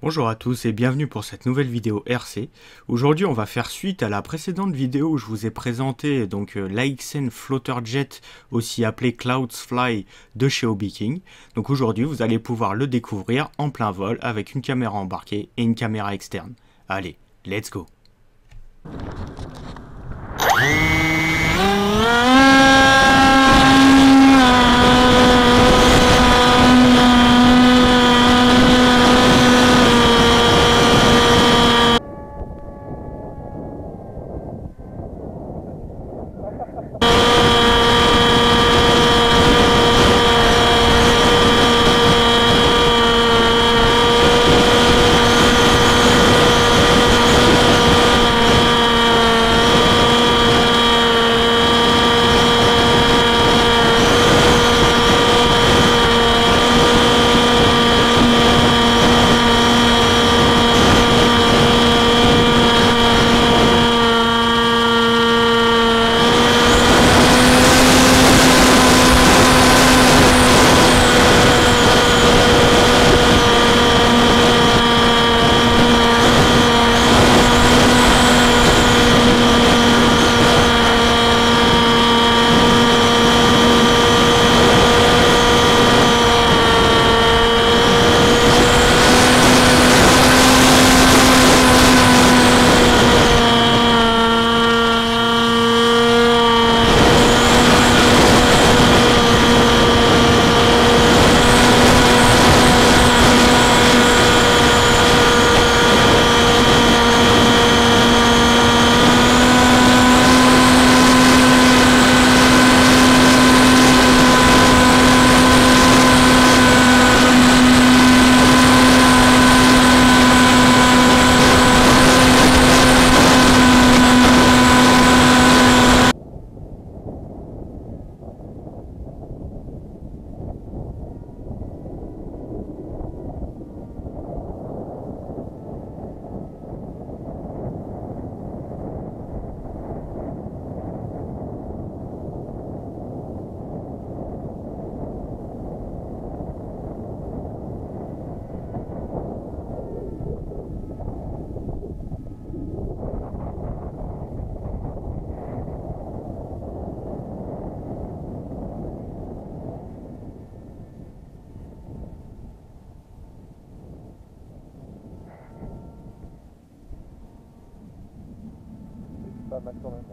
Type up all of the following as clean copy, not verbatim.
Bonjour à tous et bienvenue pour cette nouvelle vidéo RC. Aujourd'hui on va faire suite à la précédente vidéo où je vous ai présenté l'AXN Floaterjet, aussi appelé Cloudsfly de chez Hobby King. Donc aujourd'hui vous allez pouvoir le découvrir en plein vol avec une caméra embarquée et une caméra externe. Allez, let's go! Pas mal quand même.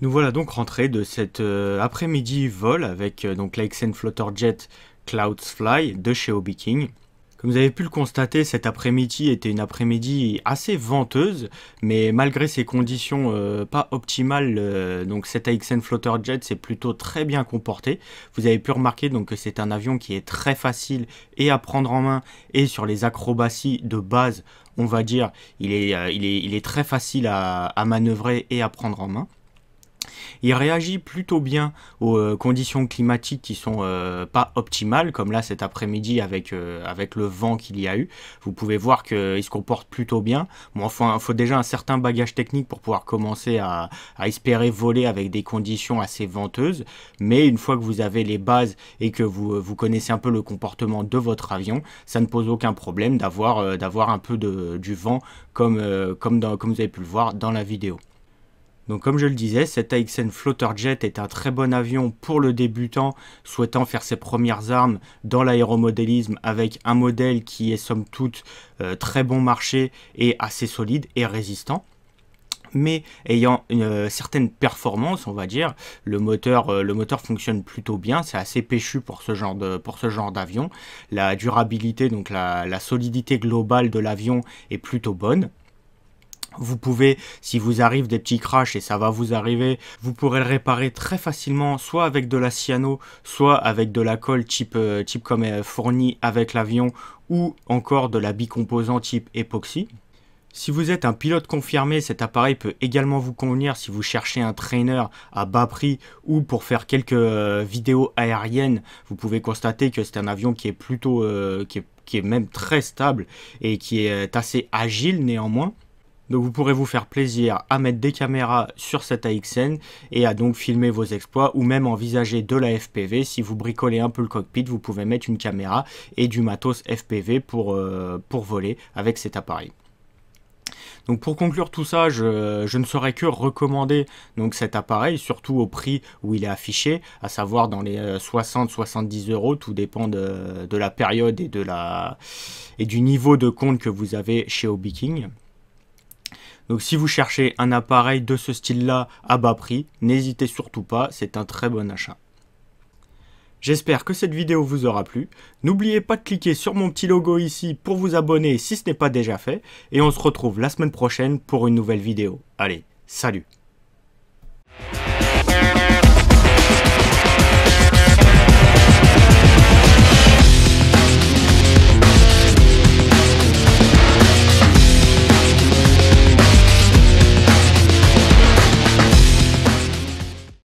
Nous voilà donc rentrés de cet après-midi vol avec donc l'AXN FlutterJet Cloudsfly de chez Hobby King. Comme vous avez pu le constater, cet après-midi était une après-midi assez venteuse, mais malgré ces conditions pas optimales, donc cet AXN FlutterJet s'est plutôt très bien comporté. Vous avez pu remarquer donc que c'est un avion qui est très facile et à prendre en main, et sur les acrobaties de base, on va dire, il est très facile à manœuvrer et à prendre en main. Il réagit plutôt bien aux conditions climatiques qui sont pas optimales, comme là cet après-midi avec le vent qu'il y a eu. Vous pouvez voir qu'il se comporte plutôt bien. Bon, enfin, il faut déjà un certain bagage technique pour pouvoir commencer à espérer voler avec des conditions assez venteuses. Mais une fois que vous avez les bases et que vous connaissez un peu le comportement de votre avion, ça ne pose aucun problème d'avoir un peu du vent comme vous avez pu le voir dans la vidéo. Donc comme je le disais, cet AXN FlutterJet est un très bon avion pour le débutant souhaitant faire ses premières armes dans l'aéromodélisme avec un modèle qui est somme toute très bon marché et assez solide et résistant. Mais ayant une certaine performance, on va dire, le moteur fonctionne plutôt bien, c'est assez péchu pour ce genre d'avion. La durabilité, donc la solidité globale de l'avion est plutôt bonne. Vous pouvez, si vous arrive des petits crashs, et ça va vous arriver, vous pourrez le réparer très facilement, soit avec de la cyano, soit avec de la colle type comme fourni avec l'avion, ou encore de la bicomposant type époxy. Si vous êtes un pilote confirmé, cet appareil peut également vous convenir si vous cherchez un trainer à bas prix ou pour faire quelques vidéos aériennes. Vous pouvez constater que c'est un avion qui est plutôt, qui est même très stable et qui est assez agile néanmoins. Donc vous pourrez vous faire plaisir à mettre des caméras sur cet AXN et à donc filmer vos exploits ou même envisager de la FPV. Si vous bricolez un peu le cockpit, vous pouvez mettre une caméra et du matos FPV pour voler avec cet appareil. Donc pour conclure tout ça, je ne saurais que recommander donc cet appareil, surtout au prix où il est affiché, à savoir dans les 60-70 €, tout dépend de la période et du niveau de compte que vous avez chez Hobby King. Donc si vous cherchez un appareil de ce style-là à bas prix, n'hésitez surtout pas, c'est un très bon achat. J'espère que cette vidéo vous aura plu. N'oubliez pas de cliquer sur mon petit logo ici pour vous abonner si ce n'est pas déjà fait. Et on se retrouve la semaine prochaine pour une nouvelle vidéo. Allez, salut!